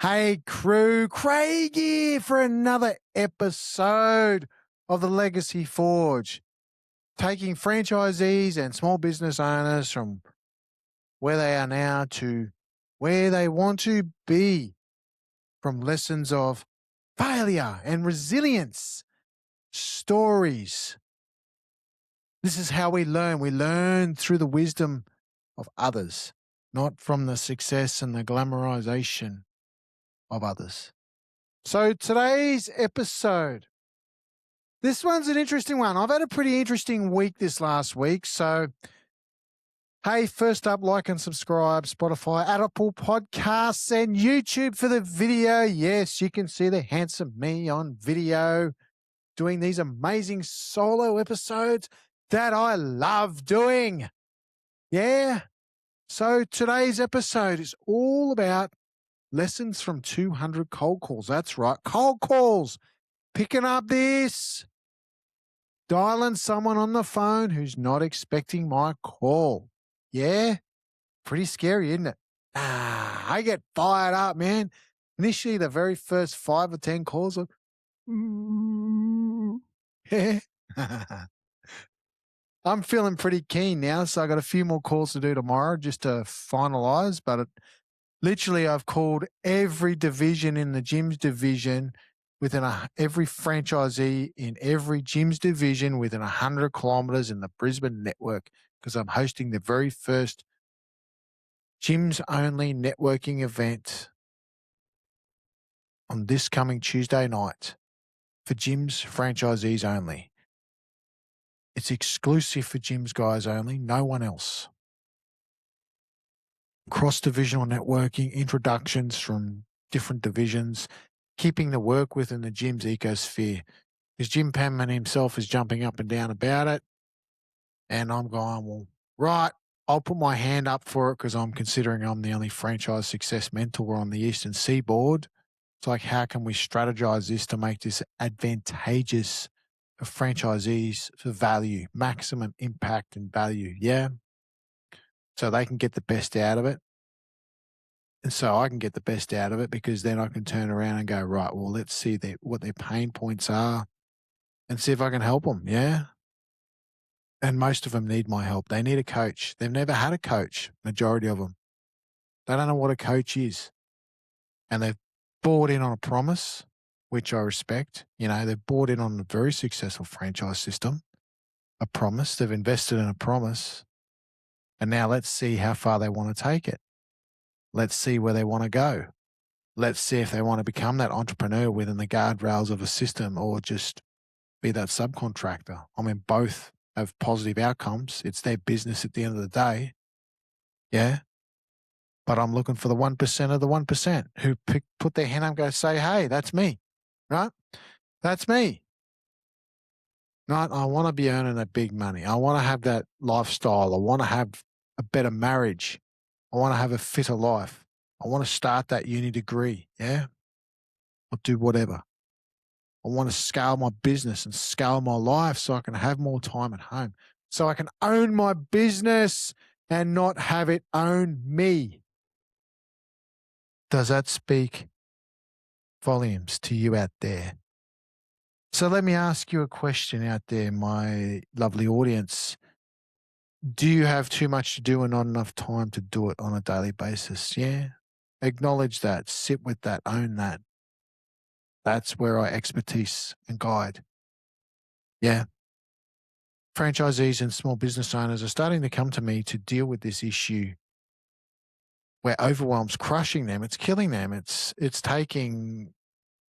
Hey crew, Craig here for another episode of the Legacy Forge, taking franchisees and small business owners from where they are now to where they want to be, from lessons of failure and resilience, stories. This is how we learn. We learn through the wisdom of others, not from the success and the glamorization of others. So today's episode, this one's an interesting one. I've had a pretty interesting week this last week. So, hey, first up, like and subscribe, Spotify, Apple Podcasts, and YouTube for the video. Yes, you can see the handsome me on video doing these amazing solo episodes that I love doing. Yeah. So today's episode is all about lessons from 200 cold calls. That's right. Cold calls. Picking up this. Dialing someone on the phone who's not expecting my call. Yeah. Pretty scary, isn't it? I get fired up, man. Initially, the very first 5 or 10 calls are, yeah. I'm feeling pretty keen now, so I got a few more calls to do tomorrow just to finalize. But literally, I've called every division in the gyms division within every franchisee in every gyms division within 100 kilometers in the Brisbane network, because I'm hosting the very first gyms only networking event on this coming Tuesday night for gyms franchisees only. It's exclusive for gyms guys only, no one else. Cross-divisional networking, introductions from different divisions, keeping the work within the gym's ecosphere. Because Jim Penman himself is jumping up and down about it. And I'm going, well, right, I'll put my hand up for it because I'm considering I'm the only franchise success mentor on the Eastern Seaboard. It's like, how can we strategize this to make this advantageous for franchisees for value, maximum impact and value? Yeah. So they can get the best out of it. And so I can get the best out of it, because then I can turn around and go, right, well, let's see what their pain points are and see if I can help them. Yeah. And most of them need my help. They need a coach. They've never had a coach, majority of them. They don't know what a coach is. And they've bought in on a promise, which I respect. You know, they've bought in on a very successful franchise system, a promise. They've invested in a promise. And now let's see how far they want to take it. Let's see where they want to go. Let's see if they want to become that entrepreneur within the guardrails of a system, or just be that subcontractor. I mean, both have positive outcomes. It's their business at the end of the day. Yeah. But I'm looking for the 1% of the 1% who put their hand up and go, say, hey, that's me. Right? That's me. Right? I want to be earning that big money. I want to have that lifestyle. I want to have a better marriage. I want to have a fitter life. I want to start that uni degree. Yeah. I'll do whatever. I want to scale my business and scale my life so I can have more time at home, so I can own my business and not have it own me. Does that speak volumes to you out there? So let me ask you a question out there, my lovely audience. Do you have too much to do and not enough time to do it on a daily basis? Yeah. Acknowledge that. Sit with that. Own that. That's where I expertise and guide. Yeah. Franchisees and small business owners are starting to come to me to deal with this issue where overwhelm's crushing them. It's killing them. It's taking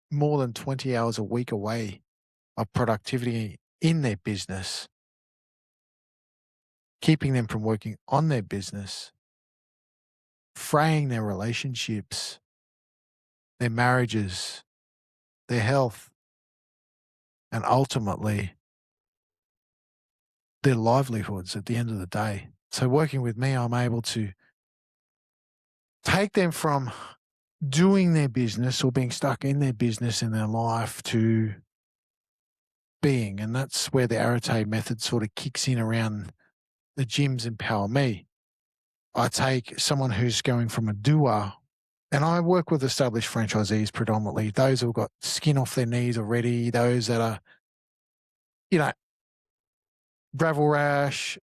more than 20 hours a week away of productivity in their business, keeping them from working on their business, fraying their relationships, their marriages, their health, and ultimately their livelihoods at the end of the day. So working with me, I'm able to take them from doing their business or being stuck in their business in their life to being. And that's where the Arete Method sort of kicks in around the gyms Empower Me. I take someone who's going from a doer And I work with established franchisees predominantly, those who've got skin off their knees already, those that are, you know, gravel rash,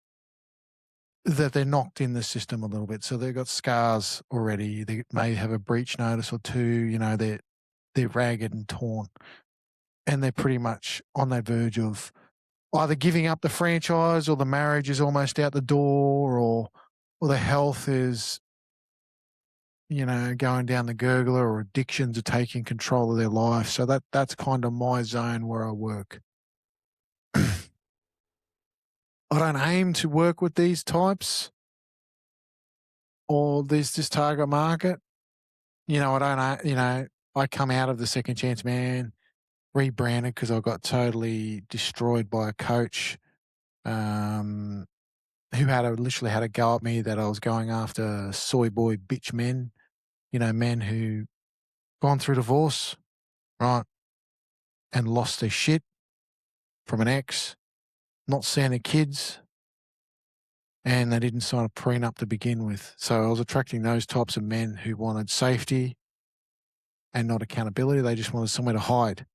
that they're knocked in the system a little bit. So they've got scars already. They may have a breach notice or two, they're ragged and torn. And they're pretty much on that verge of either giving up the franchise, or the marriage is almost out the door, or the health is, going down the gurgler, or addictions are taking control of their life. So that's kind of my zone where I work. I don't aim to work with these types or this target market. I come out of the second chance man, rebranded because I got totally destroyed by a coach who literally had a go at me that I was going after soy boy bitch men, men who gone through divorce, right, and lost their shit from an ex, not seeing their kids, and they didn't sign a prenup to begin with. So I was attracting those types of men who wanted safety and not accountability. They just wanted somewhere to hide.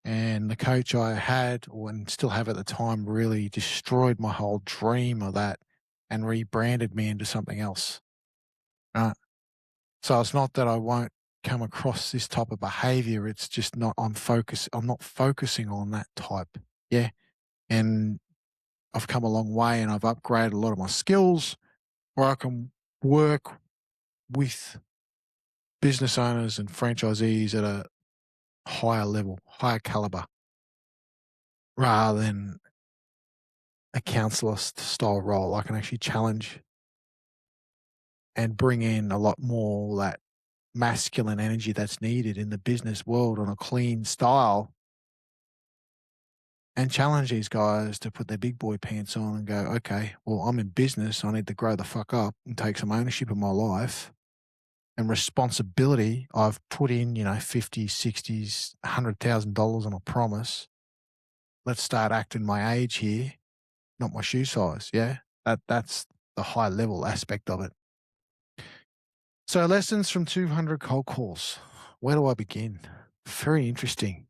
And the coach I had, and still have at the time, really destroyed my whole dream of that and rebranded me into something else. Right. So it's not that I won't come across this type of behavior. It's just I'm not focusing on that type. Yeah. And I've come a long way, and I've upgraded a lot of my skills where I can work with business owners and franchisees at a higher level, higher caliber, rather than a counselor style role. I can actually challenge and bring in a lot more that masculine energy that's needed in the business world on a clean style, and challenge these guys to put their big boy pants on and go, okay, well, I'm in business. I need to grow the fuck up and take some ownership of my life and responsibility. I've put in, 50, 60s, $100,000 on a promise. Let's start acting my age here, not my shoe size. Yeah. That's the high level aspect of it. So lessons from 200 cold calls. Where do I begin? Very interesting.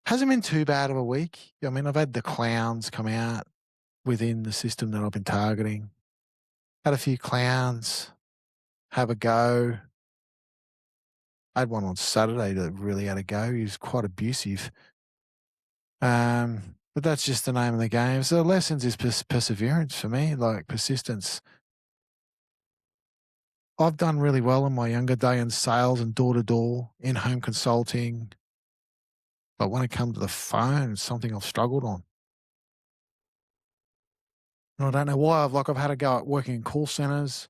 Hasn't been too bad of a week. I mean, I've had the clowns come out within the system that I've been targeting. Had a few clowns have a go. I had one on Saturday that really had a go. He was quite abusive. But that's just the name of the game. So the lessons is perseverance for me, like persistence. I've done really well in my younger day in sales and door-to-door, in-home consulting. But when it comes to the phone, it's something I've struggled on. And I don't know why. I've had a go at working in call centers,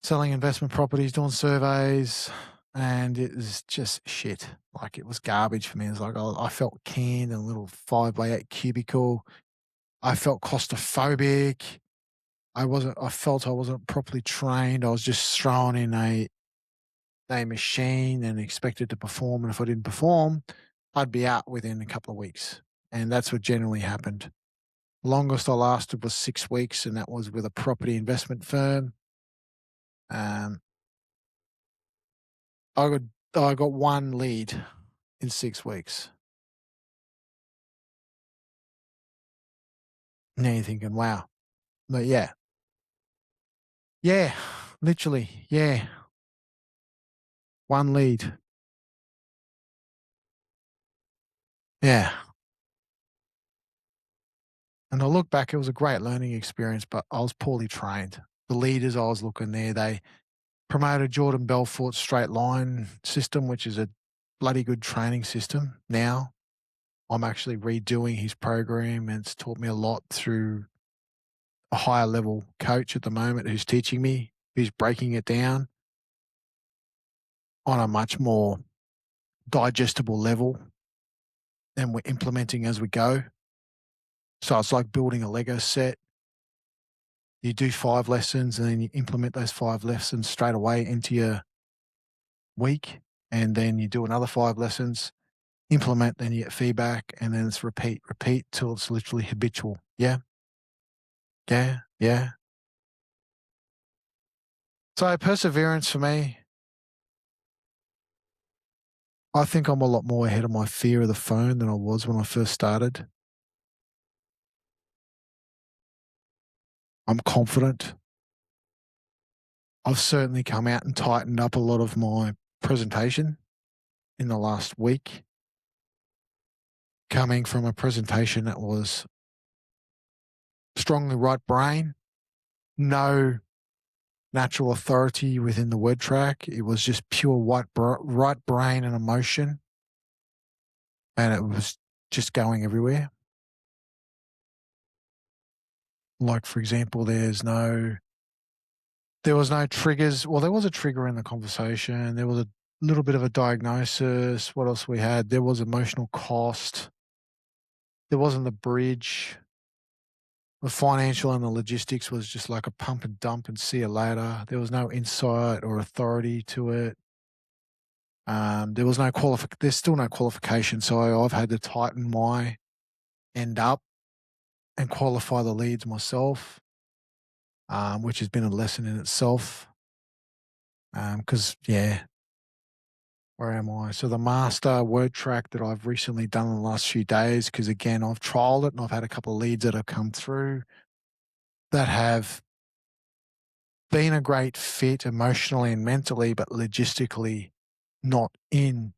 selling investment properties, doing surveys, and it was just shit. Like, it was garbage for me. It was like I felt canned in a little 5x8 cubicle. I felt claustrophobic. I felt I wasn't properly trained. I was just thrown in a machine and expected to perform. And if I didn't perform, I'd be out within a couple of weeks. And that's what generally happened. Longest I lasted was 6 weeks, and that was with a property investment firm. I got one lead in 6 weeks. Now you're thinking, wow. But yeah. Yeah, literally. Yeah. One lead. Yeah. And I look back, it was a great learning experience, but I was poorly trained. The leaders I was looking there, they promoted Jordan Belfort's straight line system, which is a bloody good training system. Now I'm actually redoing his program, and it's taught me a lot through a higher level coach at the moment who's teaching me, who's breaking it down on a much more digestible level, and we're implementing as we go. So it's like building a Lego set. You do 5 lessons and then you implement those 5 lessons straight away into your week. And then you do another 5 lessons, implement, then you get feedback, and then it's repeat till it's literally habitual. Yeah. Yeah. Yeah. So perseverance for me, I think I'm a lot more ahead of my fear of the phone than I was when I first started. I'm confident. I've certainly come out and tightened up a lot of my presentation in the last week, coming from a presentation that was strongly right brain, no natural authority within the word track. It was just pure right brain and emotion, and it was just going everywhere. Like, for example, there was no triggers. Well, there was a trigger in the conversation. There was a little bit of a diagnosis. What else we had? There was emotional cost. There wasn't the bridge. The financial and the logistics was just like a pump and dump and see you later. There was no insight or authority to it. There was no there's still no qualification. So I've had to tighten my end up and qualify the leads myself, which has been a lesson in itself. Because, where am I? So the master word track that I've recently done in the last few days, because again, I've trialed it and I've had a couple of leads that have come through that have been a great fit emotionally and mentally, but logistically not in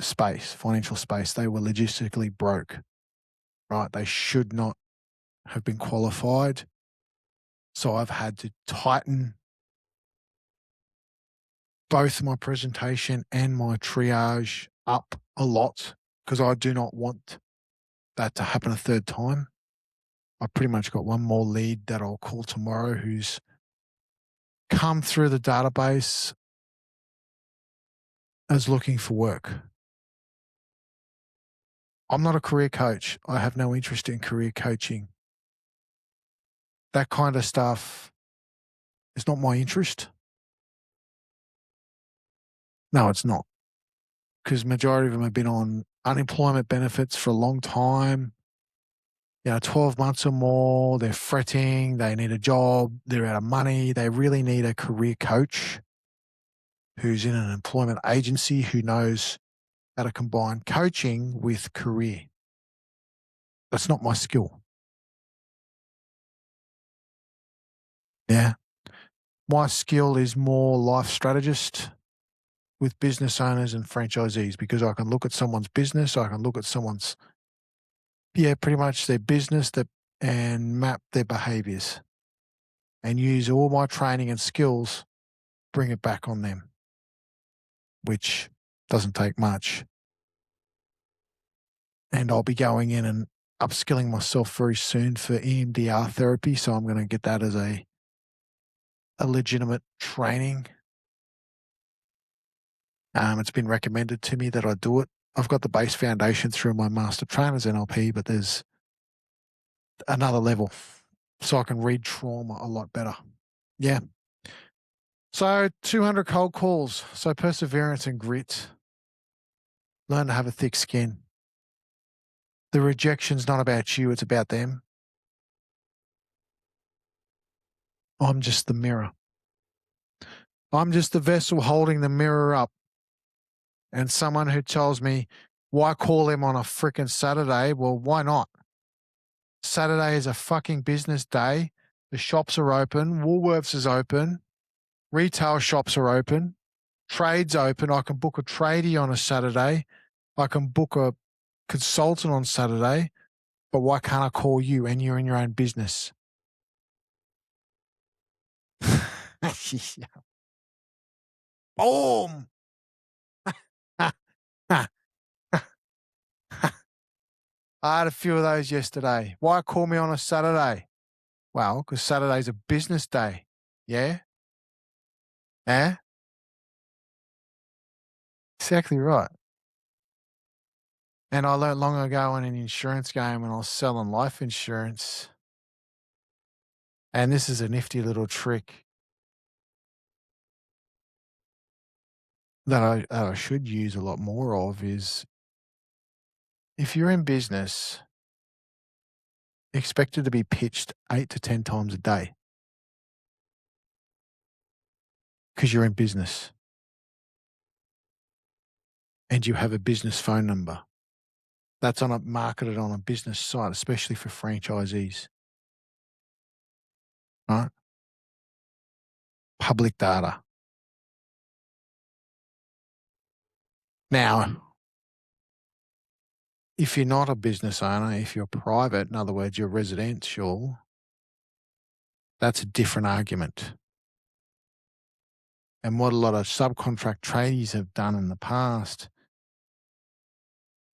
space, financial space. They were logistically broke, right? They should not have been qualified. So I've had to tighten both my presentation and my triage up a lot because I do not want that to happen a third time. I pretty much got one more lead that I'll call tomorrow who's come through the database as looking for work. I'm not a career coach. I have no interest in career coaching. That kind of stuff is not my interest. No, it's not. Because majority of them have been on unemployment benefits for a long time. 12 months or more, they're fretting, they need a job, they're out of money, they really need a career coach who's in an employment agency who knows how to combine coaching with career. That's not my skill. Yeah. My skill is more life strategist with business owners and franchisees because I can look at someone's business, I can look at someone's, pretty much their business and map their behaviors and use all my training and skills, bring it back on them, which doesn't take much. And I'll be going in and upskilling myself very soon for EMDR therapy. So I'm going to get that as a legitimate training. It's been recommended to me that I do it. I've got the base foundation through my Master Trainer's NLP, but there's another level so I can read trauma a lot better. Yeah. So 200 cold calls. So perseverance and grit. Learn to have a thick skin. The rejection's not about you, it's about them. I'm just the mirror. I'm just the vessel holding the mirror up. And someone who tells me, why call him on a freaking Saturday? Well, why not? Saturday is a fucking business day. The shops are open. Woolworths is open. Retail shops are open. Trade's open. I can book a tradie on a Saturday. I can book a consultant on Saturday. But why can't I call you and you're in your own business? Boom. I had a few of those yesterday. Why call me on a Saturday? Well, because Saturday's a business day. Yeah? Eh? Exactly right. And I learned long ago in an insurance game when I was selling life insurance. And this is a nifty little trick that I should use a lot more of is if you're in business, expect it to be pitched 8 to 10 times a day. because you're in business and you have a business phone number. That's marketed on a business site, especially for franchisees, right? Public data. Now, if you're not a business owner, if you're private, in other words, you're residential, that's a different argument. And what a lot of subcontract tradies have done in the past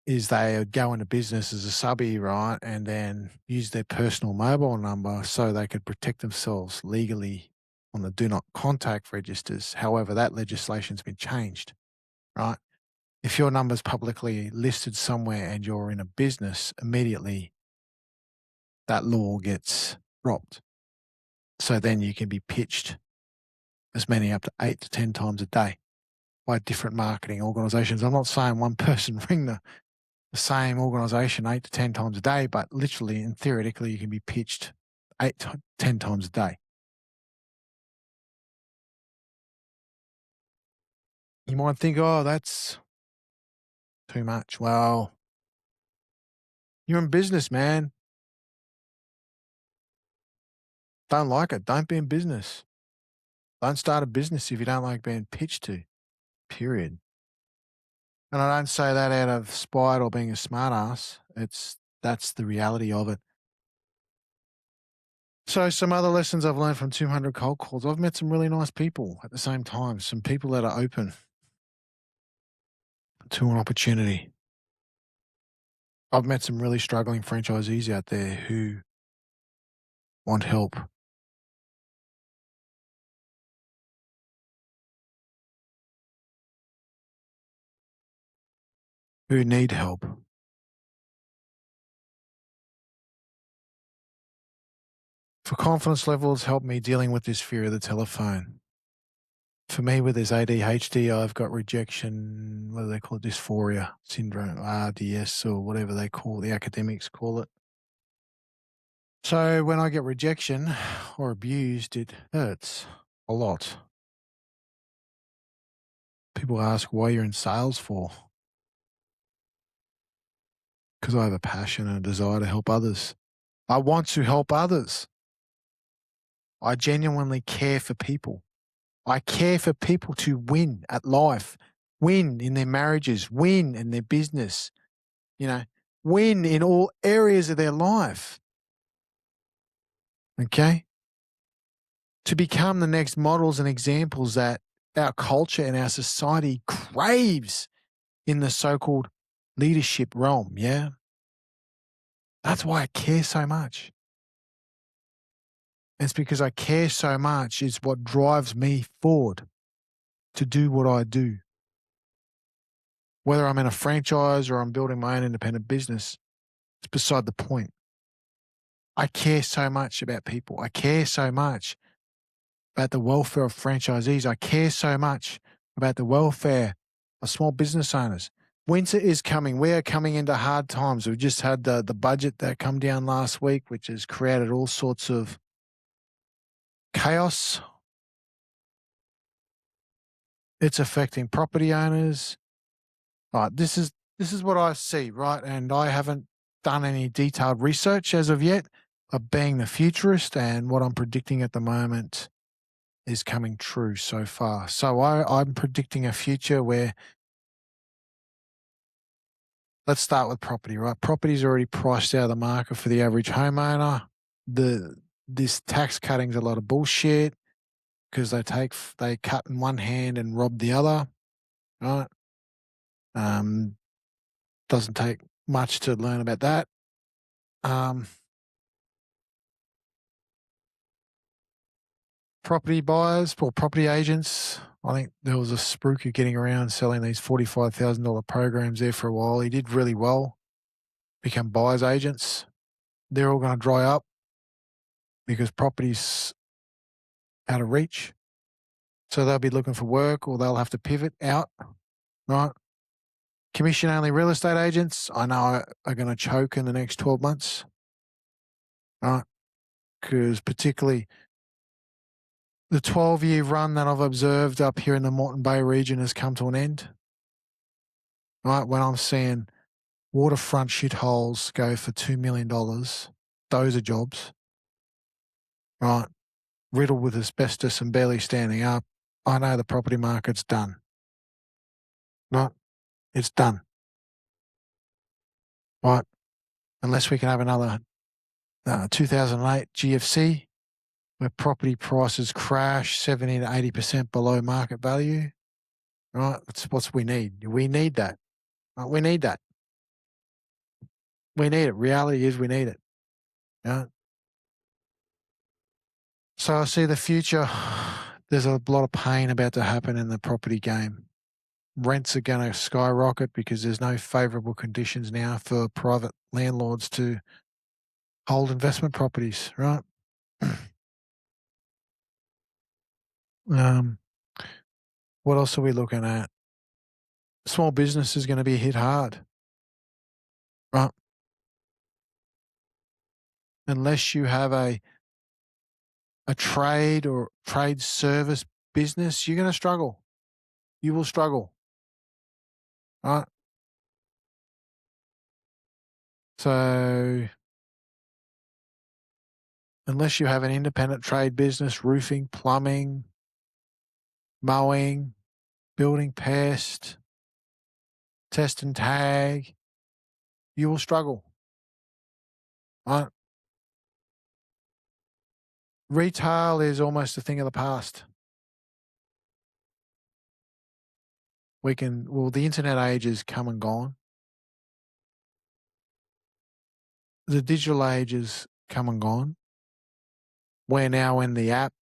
is they would go into business as a subby, right, and then use their personal mobile number so they could protect themselves legally on the do not contact registers. However, that legislation's been changed, right? If your number's publicly listed somewhere and you're in a business, immediately that law gets dropped. So then you can be pitched as many up to 8 to 10 times a day by different marketing organisations. I'm not saying one person ring the same organisation 8 to 10 times a day, but literally and theoretically you can be pitched 8 to 10 times a day. You might think, oh, that's too much. Well, you're in business, man. Don't like it. Don't be in business. Don't start a business if you don't like being pitched to, period. And I don't say that out of spite or being a smart ass. That's the reality of it. So some other lessons I've learned from 200 cold calls. I've met some really nice people at the same time, some people that are open to an opportunity. I've met some really struggling franchisees out there who want help. Who need help. For confidence levels, help me dealing with this fear of the telephone. For me, with this ADHD, I've got rejection, what do they call it, dysphoria syndrome, RDS or whatever they call, the academics call it. So when I get rejection or abused, it hurts a lot. People ask why you're in sales for. Because I have a passion and a desire to help others. I want to help others. I genuinely care for people. I care for people to win at life, win in their marriages, win in their business, win in all areas of their life. Okay? To become the next models and examples that our culture and our society craves in the so-called leadership realm, yeah? That's why I care so much. It's because I care so much. It's what drives me forward to do what I do. Whether I'm in a franchise or I'm building my own independent business, it's beside the point. I care so much about people. I care so much about the welfare of franchisees. I care so much about the welfare of small business owners. Winter is coming. We are coming into hard times. We've just had the budget that come down last week, which has created all sorts of chaos. It's affecting property owners. Right, this is what I see, right? And I haven't done any detailed research as of yet of being the futurist, and what I'm predicting at the moment is coming true so far. So I'm predicting a future where, let's start with property, right? Property's already priced out of the market for the average homeowner. This tax cutting's a lot of bullshit because they cut in one hand and rob the other, right? Doesn't take much to learn about that. Property buyers or property agents. I think there was a spruiker getting around selling these $45,000 programs there for a while. He did really well, become buyers agents. They're all going to dry up because property's out of reach. So they'll be looking for work or they'll have to pivot out, right? Commission-only real estate agents, I know, are going to choke in the next 12 months, right? Because particularly The 12-year run that I've observed up here in the Moreton Bay region has come to an end. Right, when I'm seeing waterfront shitholes go for $2 million, those are jobs. Right, riddled with asbestos and barely standing up. I know the property market's done. Right, it's done. Right, unless we can have another 2008 GFC, where property prices crash 70 to 80% below market value. Right, that's what we need. We need that. Right, we need that. We need it. Reality is we need it. Yeah. So I see the future. There's a lot of pain about to happen in the property game. Rents are going to skyrocket because there's no favourable conditions now for private landlords to hold investment properties, right? What else are we looking at? Small business is going to be hit hard, right? Unless you have a trade or trade service business, you're going to struggle. You will struggle, right? So unless you have an independent trade business, roofing, plumbing, mowing, building pest, test and tag, you will struggle. Right? Retail is almost a thing of the past. The internet age has come and gone. The digital age has come and gone. We're now in the app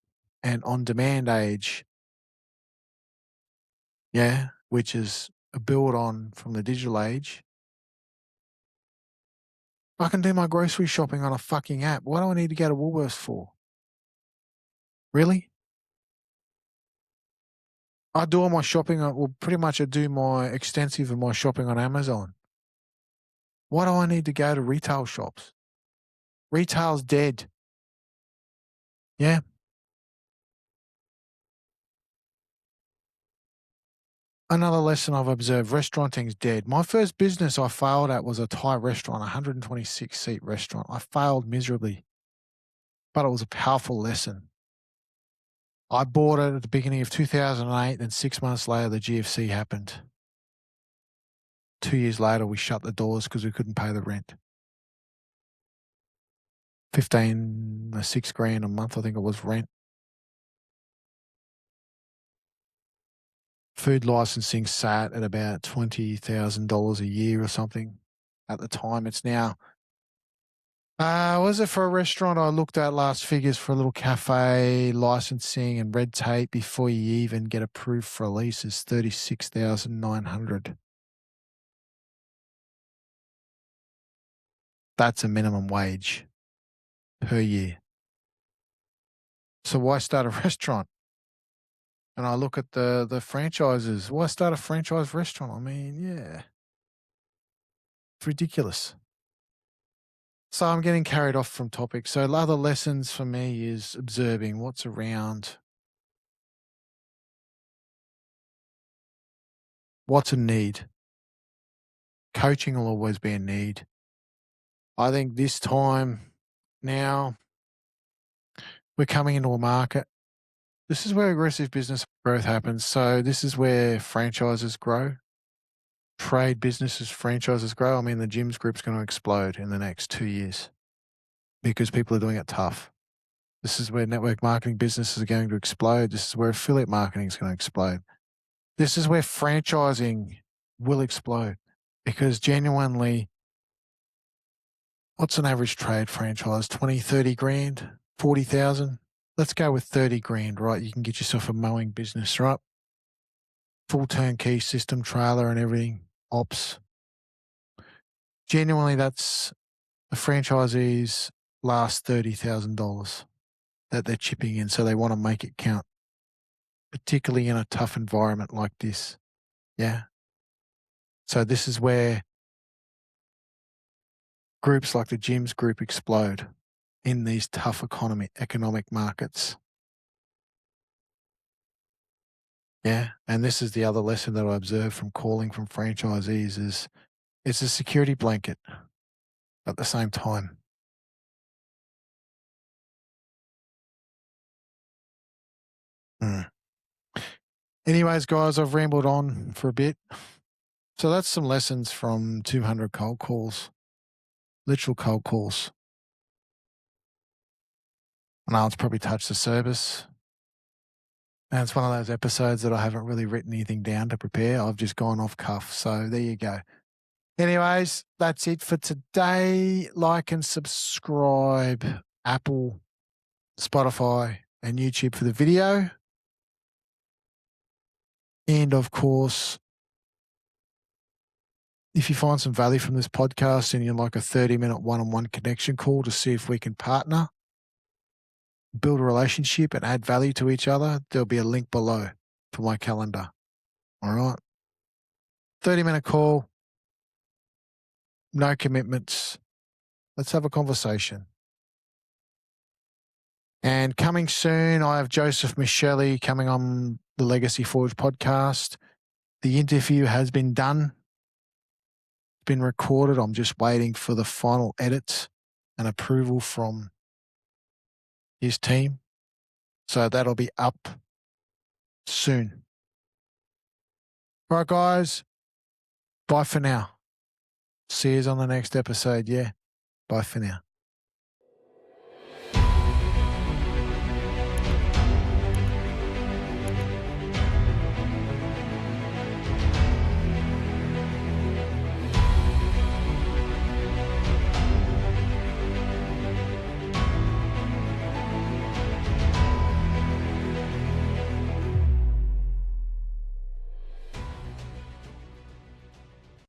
and on-demand age. Yeah, which is a build on from the digital age. I can do my grocery shopping on a fucking app. What do I need to go to Woolworths for? Really? I do all my shopping pretty much I do my extensive of my shopping on Amazon. Why do I need to go to retail shops? Retail's dead. Yeah. Another lesson I've observed, restauranting's dead. My first business I failed at was a Thai restaurant, a 126-seat restaurant. I failed miserably, but it was a powerful lesson. I bought it at the beginning of 2008, and 6 months later, the GFC happened. 2 years later, we shut the doors because we couldn't pay the rent. 6 grand a month, I think it was rent. Food licensing sat at about $20,000 a year or something. At the time, it's now. Was it for a restaurant? I looked at last figures for a little cafe, licensing and red tape before you even get approved for a lease is $36,900. That's a minimum wage per year. So why start a restaurant? And I look at the franchises. Why start a franchise restaurant? I mean, yeah. It's ridiculous. So I'm getting carried off from topic. So other lessons for me is observing what's around, what's a need. Coaching will always be a need. I think this time now we're coming into a market. This is where aggressive business growth happens. So this is where franchises grow. Trade businesses, franchises grow. I mean, the gyms group's going to explode in the next 2 years because people are doing it tough. This is where network marketing businesses are going to explode. This is where affiliate marketing is going to explode. This is where franchising will explode because genuinely, what's an average trade franchise? 20, 30 grand, 40,000? Let's go with 30 grand, right? You can get yourself a mowing business, right? Full turnkey system, trailer and everything, ops. Genuinely, that's the franchisee's last $30,000 that they're chipping in. So they want to make it count, particularly in a tough environment like this. Yeah. So this is where groups like the gyms group explode in these tough economic markets. Yeah. And this is the other lesson that I observed from calling from franchisees is it's a security blanket at the same time. Mm. Anyways, guys, I've rambled on for a bit. So that's some lessons from 200 cold calls, literal cold calls. I know it's probably touched the surface. And it's one of those episodes that I haven't really written anything down to prepare. I've just gone off cuff. So there you go. Anyways, that's it for today. Like and subscribe, Apple, Spotify, and YouTube for the video. And of course, if you find some value from this podcast and you'd like a 30-minute one-on-one connection call to see if we can partner, build a relationship and add value to each other, there'll be a link below for my calendar. All right. 30-minute call, no commitments. Let's have a conversation. And coming soon, I have Joseph Michelli coming on the Legacy Forge podcast. The interview has been done, been recorded. I'm just waiting for the final edits and approval from his team. So that'll be up soon. All right, guys. Bye for now. See you on the next episode. Yeah. Bye for now.